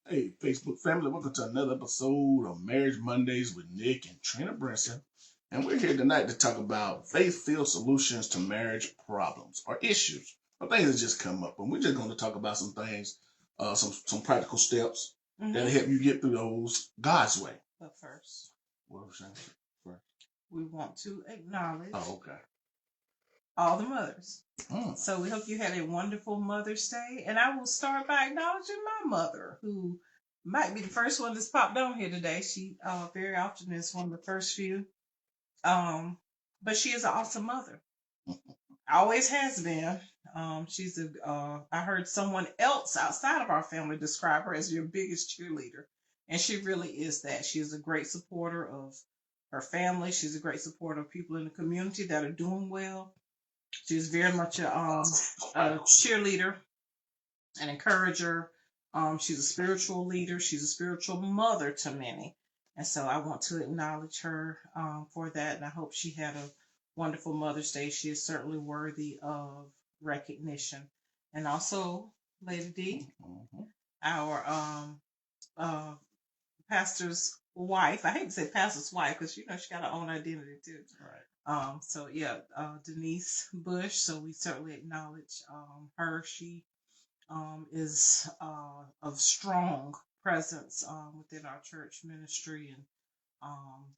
Hey, Facebook family, welcome to another episode of Marriage Mondays with Nick and Trina Brinson. And we're here tonight to talk about faith-filled solutions to marriage problems or issues or things that just come up. And we're just going to talk about some things, some practical steps that'll help you get through those God's way. But first, What was that? we want to acknowledge Oh, okay. all the mothers. Mm. So we hope you had a wonderful Mother's Day. And I will start by acknowledging my mother, who might be the first one that's popped on here today. She very often is one of the first few. But she is an awesome mother. Always has been. She's I heard someone else outside of our family describe her as your biggest cheerleader. And she really is that. She is a great supporter of her family. She's a great supporter of people in the community that are doing well. She's very much a cheerleader, an encourager. She's a spiritual leader. She's a spiritual mother to many. And so I want to acknowledge her for that. And I hope she had a wonderful Mother's Day. She is certainly worthy of recognition. And also, Lady D, our uh, pastor's wife. I hate to say pastor's wife because she got her own identity too. Right. So yeah, Denise Bush. So we certainly acknowledge her. She is of strong presence within our church ministry and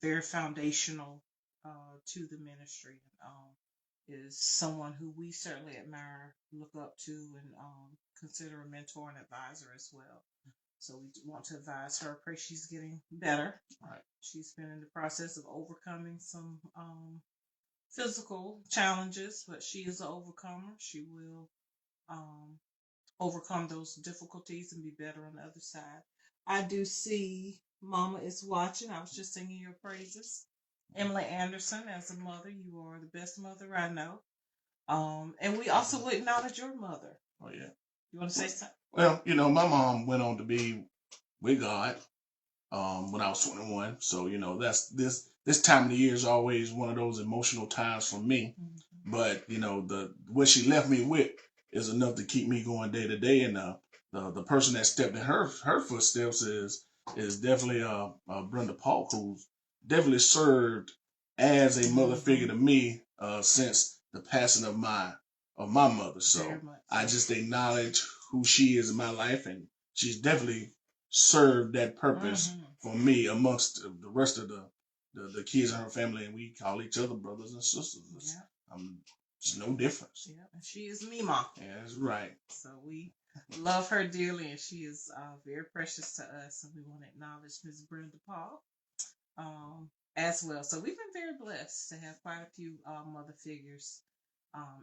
very foundational to the ministry. Is someone who we certainly admire, look up to, and consider a mentor and advisor as well. So we want to advise her. Pray she's getting better. Right. She's been in the process of overcoming some physical challenges, but she is an overcomer. She will overcome those difficulties and be better on the other side. I do see Mama is watching. I was just singing your praises. Emily Anderson, as a mother, you are the best mother I know. And we also will acknowledge your mother. Oh, yeah. You want to say something? Well, my mom went on to be with God when I was 21. So, that's this time of the year is always one of those emotional times for me. Mm-hmm. But, what she left me with is enough to keep me going day to day. And the person that stepped in her footsteps is definitely Brenda Paul, who's definitely served as a mother figure to me since the passing of my mother. So I just acknowledge who she is in my life, and she's definitely served that purpose for me amongst the rest of the kids in her family, and we call each other brothers and sisters. Yeah. It's no difference. Yeah, and she is Mima. Yeah, that's right. So we love her dearly, and she is very precious to us, and we want to acknowledge Ms. Brenda Paul as well. So we've been very blessed to have quite a few mother figures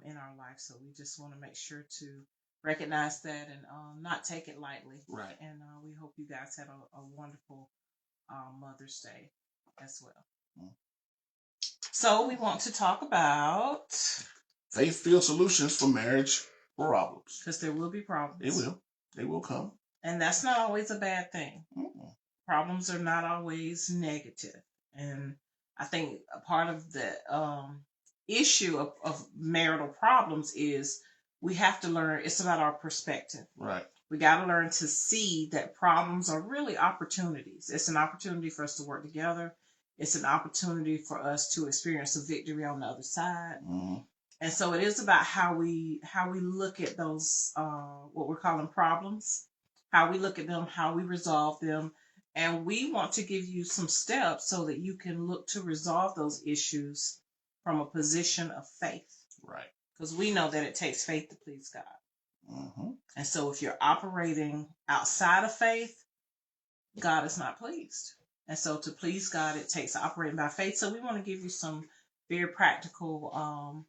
in our life. So we just want to make sure to recognize that and not take it lightly. Right. And we hope you guys had a wonderful Mother's Day as well. So we want to talk about faith-filled solutions for marriage problems. Because there will be problems. They will come. And that's not always a bad thing. Problems are not always negative. And I think a part of the issue of marital problems is we have to learn, it's about our perspective. Right. We got to learn to see that problems are really opportunities. It's an opportunity for us to work together. It's an opportunity for us to experience a victory on the other side. Mm-hmm. And so it is about how we look at those, what we're calling problems, how we look at them, how we resolve them. And we want to give you some steps so that you can look to resolve those issues from a position of faith. Right. Because we know that it takes faith to please God. Mm-hmm. And so if you're operating outside of faith, God is not pleased. And so to please God, it takes operating by faith. So we want to give you some very practical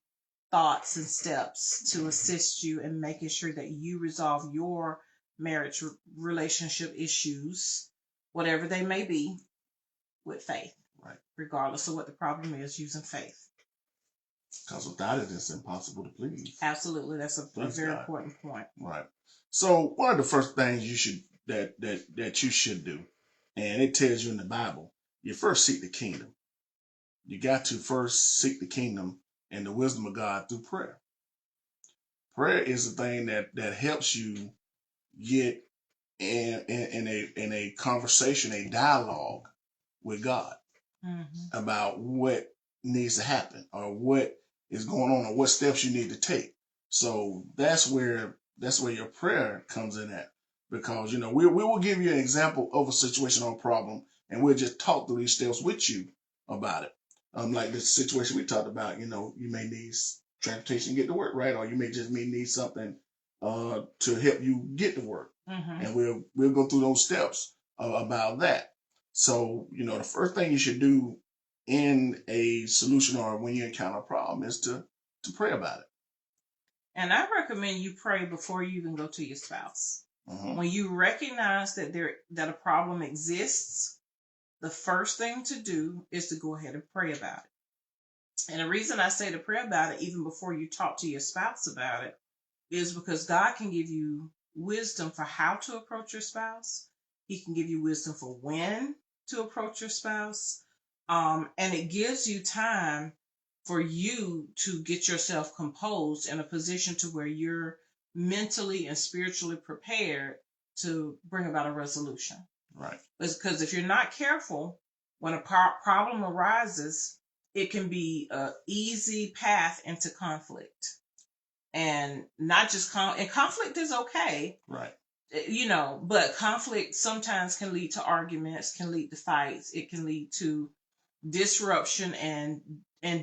thoughts and steps to assist you in making sure that you resolve your marriage relationship issues, whatever they may be, with faith. Right. Regardless of what the problem is, using faith. Because without it, it's impossible to please. Absolutely. That's a very important point. Right. So one of the first things you should that you should do, and it tells you in the Bible, you first seek the kingdom. You got to first seek the kingdom and the wisdom of God through prayer. Prayer is the thing that helps you get in a conversation, a dialogue with God about what needs to happen or what is going on or what steps you need to take. So that's where your prayer comes in at, because we will give you an example of a situation or a problem, and we'll just talk through these steps with you about it. Like the situation we talked about, you may need transportation to get to work, right? Or you may just need something to help you get to work, and we'll go through those steps about that. So the first thing you should do in a solution or when you encounter a problem is to pray about it. And I recommend you pray before you even go to your spouse. When you recognize that a problem exists, the first thing to do is to go ahead and pray about it. And the reason I say to pray about it even before you talk to your spouse about it is because God can give you wisdom for how to approach your spouse. He can give you wisdom for when to approach your spouse. And it gives you time for you to get yourself composed in a position to where you're mentally and spiritually prepared to bring about a resolution. Right. Because if you're not careful, when a problem arises, it can be an easy path into conflict. And not just and conflict is okay. Right. But conflict sometimes can lead to arguments, can lead to fights. It can lead to disruption and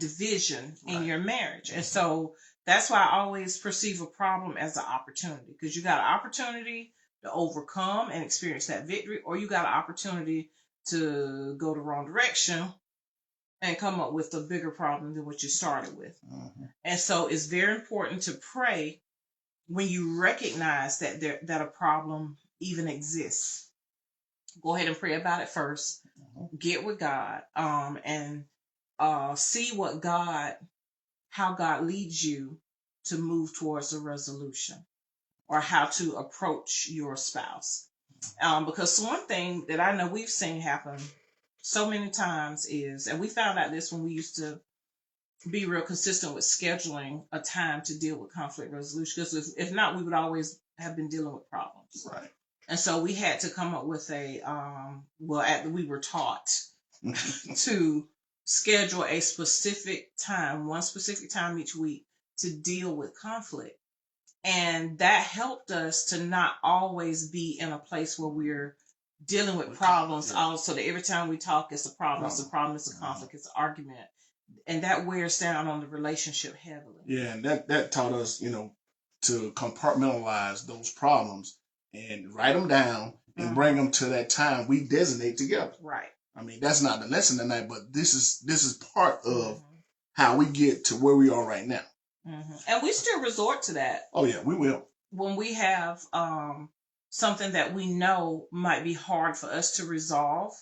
division in your marriage. And so that's why I always perceive a problem as an opportunity, because you got an opportunity to overcome and experience that victory, or you got an opportunity to go the wrong direction and come up with a bigger problem than what you started with. And so it's very important to pray when you recognize that a problem even exists. Go ahead and pray about it first. Get with God, and see how God leads you to move towards a resolution or how to approach your spouse. Because one thing that I know we've seen happen so many times is, and we found out this when we used to be real consistent with scheduling a time to deal with conflict resolution, because if not, we would always have been dealing with problems. Right. And so we had to come up with we were taught to schedule a specific time, one specific time each week to deal with conflict. And that helped us to not always be in a place where we're dealing with problems also, that every time we talk, it's a problem, it's a problem, it's a conflict, it's an argument. And that wears down on the relationship heavily. Yeah, and that taught us, to compartmentalize those problems and write them down and bring them to that time we designate together. Right. I mean, that's not the lesson tonight, but this is part of how we get to where we are right now. And we still resort to that. Oh yeah, we will. When we have something that we know might be hard for us to resolve,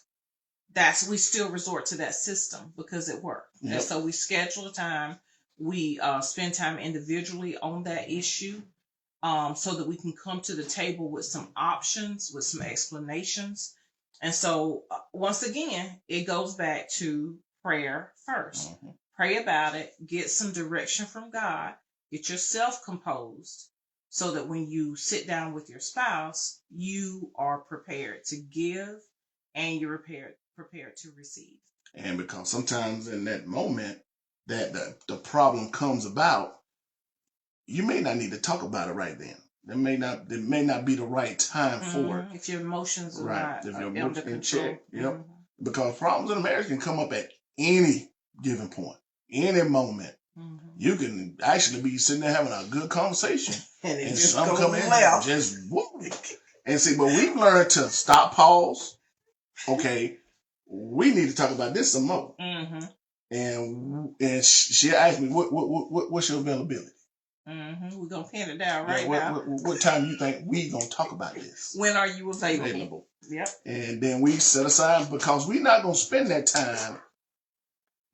we still resort to that system because it worked. Yep. And so we schedule a time. We spend time individually on that issue, so that we can come to the table with some options, with some explanations. And so once again, it goes back to prayer first. Pray about it, get some direction from God, get yourself composed so that when you sit down with your spouse, you are prepared to give and you're prepared to receive. And because sometimes in that moment that the problem comes about, you may not need to talk about it right then. It may not be the right time for it. If your emotions are right. Not if your emotions in check. Yep. Mm-hmm. Because problems in a marriage can come up at any given point, any moment. You can actually be sitting there having a good conversation, and some come in and just whoop. And see, but we've learned to stop, pause. Okay, we need to talk about this some more. And she asked me, what's your availability? We're going to pin it down now. What time do you think we going to talk about this? When are you available? Yep. And then we set aside, because we're not going to spend that time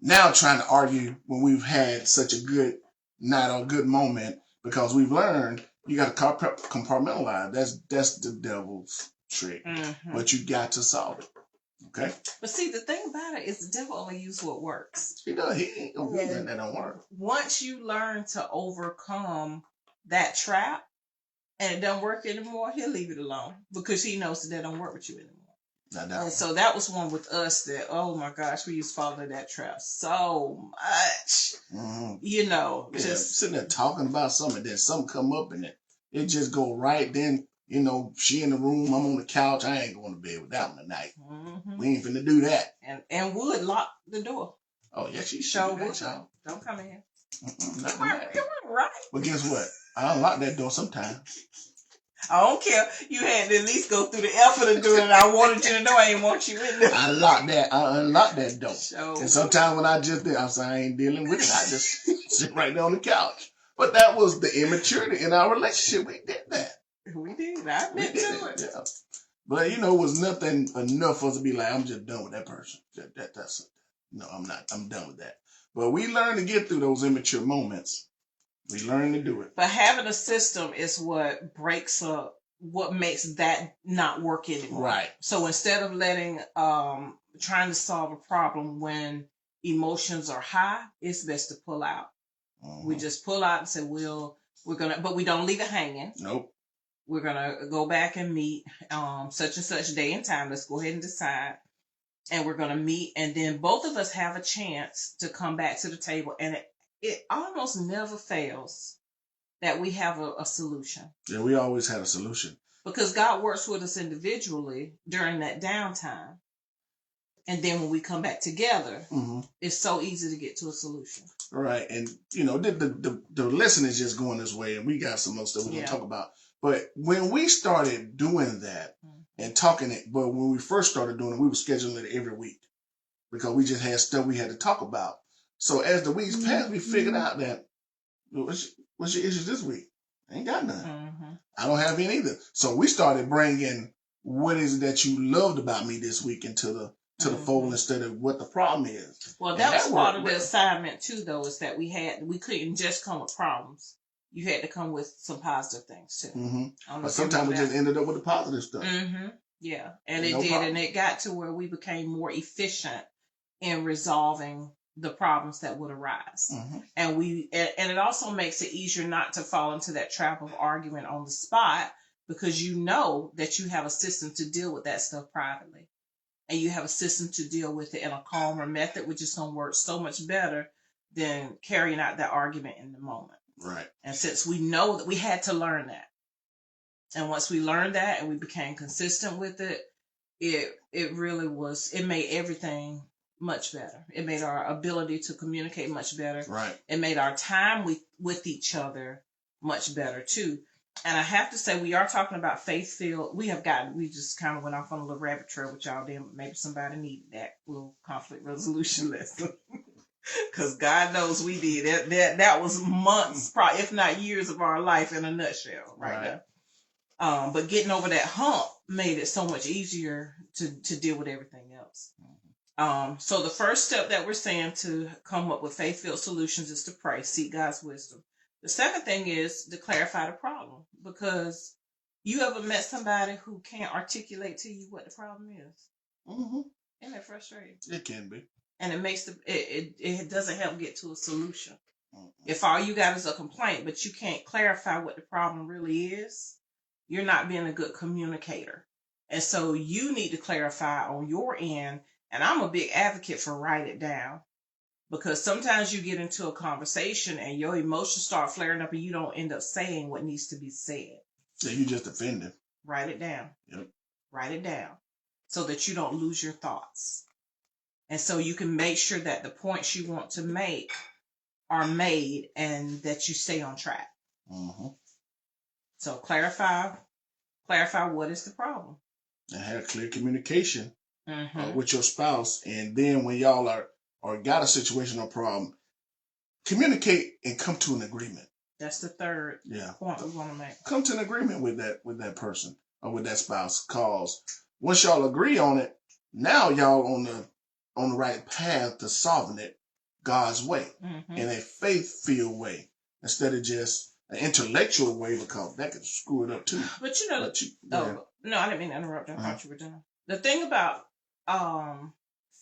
now trying to argue when we've had such a good night or a good moment, because we've learned you got to compartmentalize. That's the devil's trick. But you got to solve it. Okay. But see, the thing about it is the devil only uses what works. He does. He ain't gonna do nothing that don't work. Once you learn to overcome that trap, and it doesn't work anymore, he'll leave it alone because he knows that don't work with you anymore. And so that was one with us that, oh my gosh, we used to fall into that trap so much. Just sitting there talking about something, and then something come up, and it just go right. Then she in the room, I'm on the couch. I ain't going to bed with that one tonight. Mm-hmm. We ain't finna do that. And would lock the door. Oh yeah, she sure would. Don't come in here. It wasn't right. But guess what? I unlock that door sometimes. I don't care. You had to at least go through the effort of doing it. I wanted you to know I ain't want you in there. I unlock that door. Sure. And sometimes when I just did, I'm saying I ain't dealing with it. I just sit right there on the couch. But that was the immaturity in our relationship. We did that. We did. I admit to it. Yeah. But it was nothing enough for us to be like, I'm just done with that person. That's no, I'm not. I'm done with that. But we learn to get through those immature moments. We learn to do it. But having a system is what breaks up, what makes that not work anymore. Right. So instead of letting, trying to solve a problem when emotions are high, it's best to pull out. Mm-hmm. We just pull out and say, but we don't leave it hanging. Nope. We're going to go back and meet such and such day and time. Let's go ahead and decide. And we're going to meet. And then both of us have a chance to come back to the table. And it almost never fails that we have a solution. Yeah, we always had a solution. Because God works with us individually during that downtime. And then when we come back together, mm-hmm. it's so easy to get to a solution. Right. And, the lesson is just going this way. And we got some more stuff we're going to talk about. But when we started doing that and talking it, but when we first started doing it, we were scheduling it every week because we just had stuff we had to talk about. So as the weeks passed, we figured out that what's your issues this week? I ain't got none. Mm-hmm. I don't have any either. So we started bringing what is it that you loved about me this week into the fold instead of what the problem is. Well, that was part of the assignment too, though, is that we couldn't just come with problems. You had to come with some positive things too. Mm-hmm. But sometimes we just ended up with the positive stuff. Mm-hmm. Yeah, and it did, problem. And it got to where we became more efficient in resolving the problems that would arise. Mm-hmm. And it also makes it easier not to fall into that trap of arguing on the spot because you know that you have a system to deal with that stuff privately. And you have a system to deal with it in a calmer method, which is going to work so much better than carrying out that argument in the moment. Right. And since we know that we had to learn that. And once we learned that and we became consistent with it, it really it made everything much better. It made our ability to communicate much better. Right. It made our time with each other much better too. And I have to say, we are talking about faith-filled. We just kind of went off on a little rabbit trail with y'all then. Maybe somebody needed that little conflict resolution lesson. Because God knows we did. That was months, probably, if not years of our life in a nutshell right now. But getting over that hump made it so much easier to deal with everything else. So the first step that we're saying to come up with faith-filled solutions is to pray, seek God's wisdom. The second thing is to clarify the problem, because you ever met somebody who can't articulate to you what the problem is? Mm-hmm. Isn't that frustrating? It can be. And it makes it doesn't help get to a solution. Mm-hmm. If all you got is a complaint, but you can't clarify what the problem really is, you're not being a good communicator. And so you need to clarify on your end. And I'm a big advocate for write it down. Because sometimes you get into a conversation and your emotions start flaring up and you don't end up saying what needs to be said. Yeah, you just offended. Write it down. Yep. Write it down so that you don't lose your thoughts. And so you can make sure that the points you want to make are made and that you stay on track. Mm-hmm. So clarify what is the problem. And have clear communication with your spouse. And then when y'all or got a situation or problem, communicate and come to an agreement. That's the third point we want to make. Come to an agreement with that person or with that spouse. Cause once y'all agree on it, now y'all on the right path to solving it God's way, in a faith-filled way, instead of just an intellectual way, because that could screw it up too. But no, I didn't mean to interrupt. I thought you were done. The thing about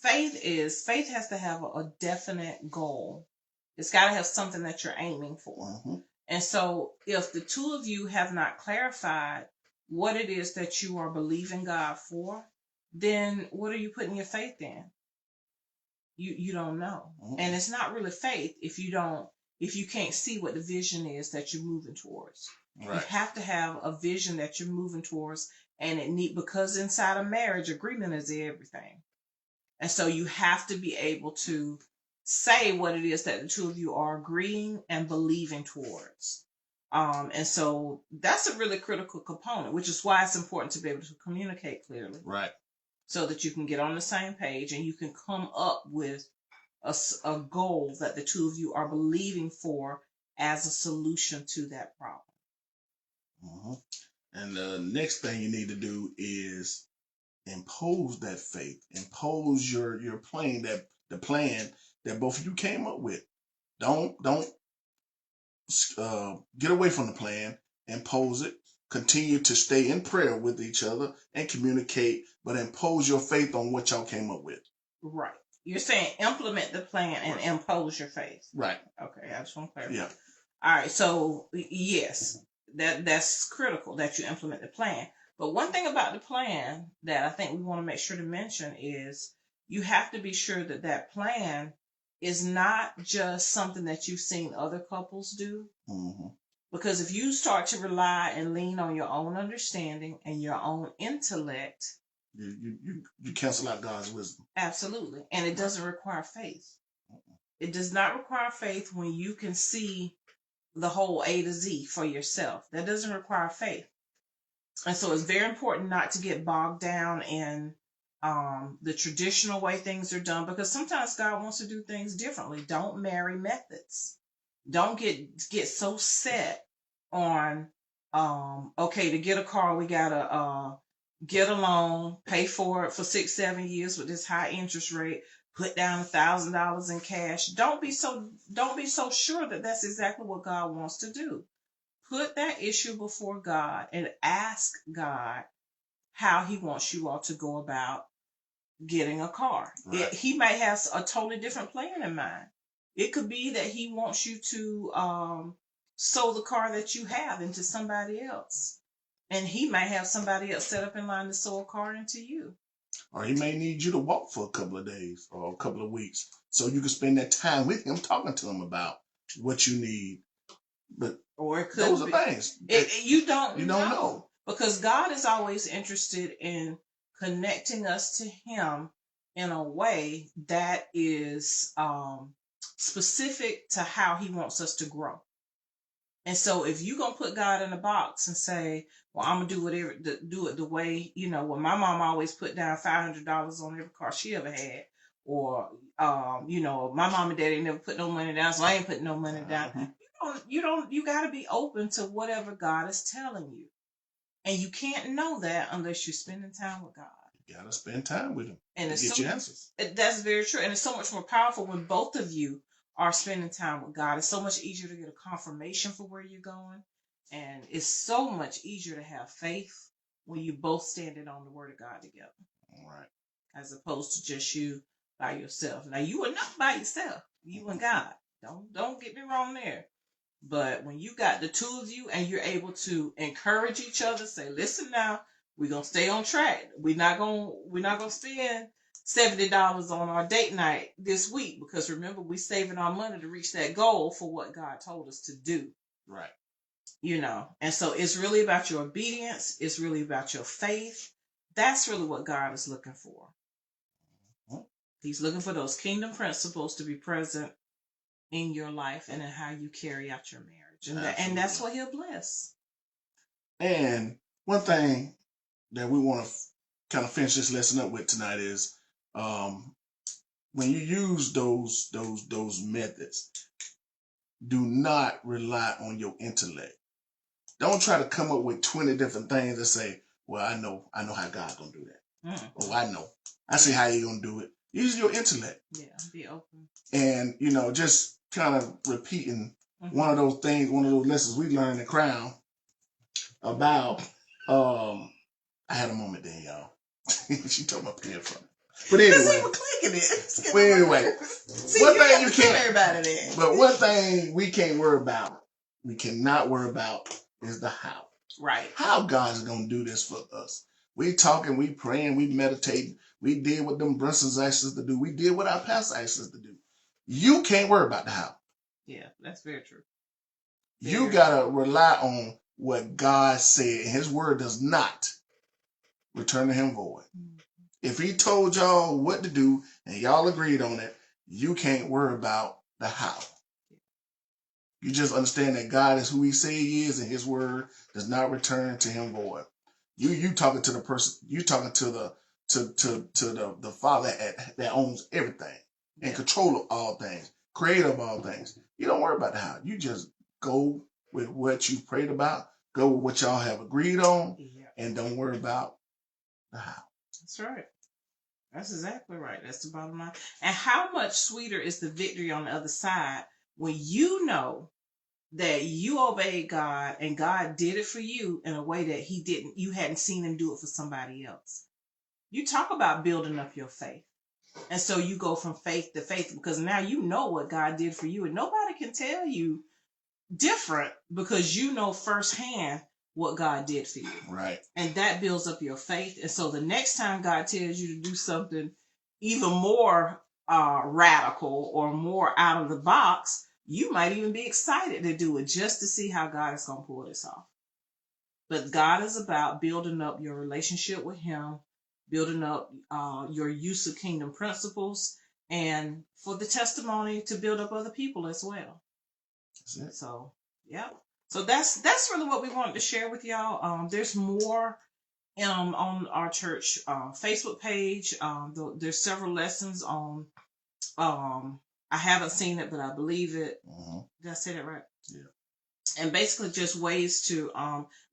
faith has to have a definite goal. It's got to have something that you're aiming for. And so if the two of you have not clarified what it is that you are believing God for, then what are you putting your faith in? You don't know. Mm-hmm. And it's not really faith if you can't see what the vision is that you're moving towards. Right. You have to have a vision that you're moving towards, and because inside of marriage, agreement is everything. And so you have to be able to say what it is that the two of you are agreeing and believing towards. And so that's a really critical component, which is why it's important to be able to communicate clearly. Right. So that you can get on the same page and you can come up with a goal that the two of you are believing for as a solution to that problem. Mm-hmm. And the next thing you need to do is impose that faith, impose your plan, the plan that both of you came up with. Don't get away from the plan, impose it, continue to stay in prayer with each other and communicate, but impose your faith on what y'all came up with. Right. You're saying implement the plan and impose your faith. Right. Okay, I just want to clarify. Yeah. All right, so yes, that's critical that you implement the plan. But one thing about the plan that I think we want to make sure to mention is you have to be sure that that plan is not just something that you've seen other couples do. Mm-hmm. Because if you start to rely and lean on your own understanding and your own intellect, you cancel out God's wisdom. Absolutely. And it doesn't require faith. It does not require faith when you can see the whole A to Z for yourself. That doesn't require faith. And so it's very important not to get bogged down in the traditional way things are done, because sometimes God wants to do things differently. Don't marry methods. Don't get so set on, okay, to get a car, we got to get a loan, pay for it for 6-7 years with this high interest rate, put down $1,000 in cash. Don't be so sure that that's exactly what God wants to do. Put that issue before God and ask God how he wants you all to go about getting a car. Right. He may have a totally different plan in mind. It could be that he wants you to sow the car that you have into somebody else. And he might have somebody else set up in line to sow a car into you. Or he may need you to walk for a couple of days or a couple of weeks so you can spend that time with him, talking to him about what you need. But or it could those are things. You don't know. Because God is always interested in connecting us to him in a way that is specific to how he wants us to grow. And so if you're going to put God in a box and say, well, I'm going to do it the way, well, my mom always put down $500 on every car she ever had. Or, my mom and daddy never put no money down, so I ain't putting no money down. You got to be open to whatever God is telling you. And you can't know that unless you're spending time with God. You got to spend time with him and to get your answers. That's very true. And it's so much more powerful when both of you are spending time with God. It's so much easier to get a confirmation for where you're going. And it's so much easier to have faith when you both standing on the word of God together. All right. As opposed to just you by yourself. Now, you are not by yourself. You and God. Don't get me wrong there. But when you got the two of you and you're able to encourage each other, say, listen now, we're going to stay on track. We're not going to spend $70 on our date night this week, because remember, we're saving our money to reach that goal for what God told us to do. Right. And so it's really about your obedience. It's really about your faith. That's really what God is looking for. Mm-hmm. He's looking for those kingdom principles to be present in your life and in how you carry out your marriage. And that's what he'll bless. And one thing that we want to kind of finish this lesson up with tonight is when you use those methods, do not rely on your intellect. Don't try to come up with 20 different things and say, well, I know how God's going to do that. Mm-hmm. Oh, I know. I see how you're going to do it. Use your intellect. Yeah, be open. And, just kind of repeating one of those lessons we learned in Crown about, I had a moment there, y'all. She took my pen from me. But anyway. We're clicking it. But anyway. See, one thing you can't. But one thing we can't worry about we cannot worry about is the how. Right. How God's going to do this for us. We talking, we praying, we meditating. We did what them Brunson's asked us to do. We did what our pastor asked us to do. You can't worry about the how. Yeah, that's very true. You got to rely on what God said. And his word does not return to him void. Mm-hmm. If he told y'all what to do and y'all agreed on it, you can't worry about the how. You just understand that God is who he said he is, and his word does not return to him void. You talking to the person, you talking to the Father that owns everything, in control of all things, creator of all things. You don't worry about the how. You just go with what you prayed about, go with what y'all have agreed on, and don't worry about the how. That's right. That's exactly right. That's the bottom line. And how much sweeter is the victory on the other side when you know that you obeyed God and God did it for you in a way that you hadn't seen him do it for somebody else. You talk about building up your faith. And so you go from faith to faith because now you know what God did for you and nobody can tell you different because you know firsthand what God did for you. Right. And that builds up your faith. And so the next time God tells you to do something even more radical or more out of the box, you might even be excited to do it just to see how God is going to pull this off. But God is about building up your relationship with him, building up your use of kingdom principles, and for the testimony to build up other people as well. That's it. So, yeah. So that's really what we wanted to share with y'all. There's more on our church Facebook page. There's several lessons on. I haven't seen it, but I believe it. Mm-hmm. Did I say that right? Yeah. And basically, just ways to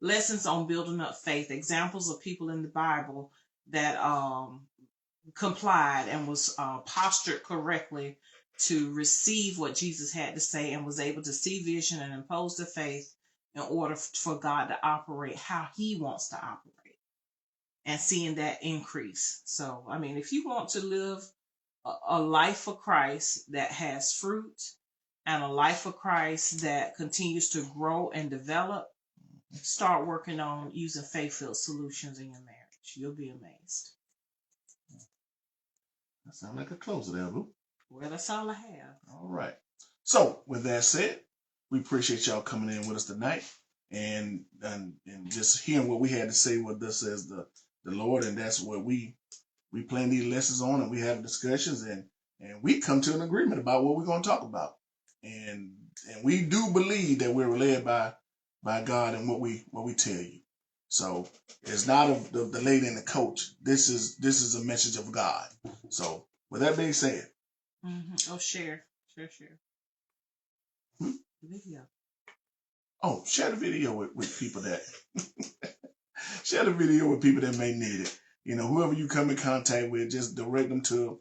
lessons on building up faith. Examples of people in the Bible that complied and was postured correctly to receive what Jesus had to say and was able to see vision and impose the faith in order for God to operate how he wants to operate and seeing that increase. So, I mean, if you want to live a life for Christ that has fruit and a life for Christ that continues to grow and develop, start working on using faith-filled solutions in your marriage. You'll be amazed. That sounds like a closer there, Boo. Well, that's all I have. All right. So, with that said, we appreciate y'all coming in with us tonight and just hearing what we had to say with us as the Lord, and that's what we plan these lessons on, and we have discussions, and we come to an agreement about what we're going to talk about, and we do believe that we're led by God and what we tell you. So it's not of the lady and the coach. This is a message of God. So with that being said, oh, share. Video. Oh, share the video with people that share the video with people that may need it. You know, whoever you come in contact with, just direct them to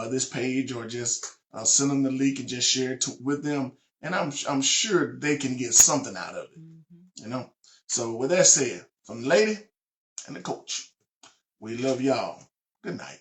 this page or just send them the link and just share it with them. And I'm sure they can get something out of it. Mm-hmm. You know. So with that said, from the lady and the coach, we love y'all. Good night.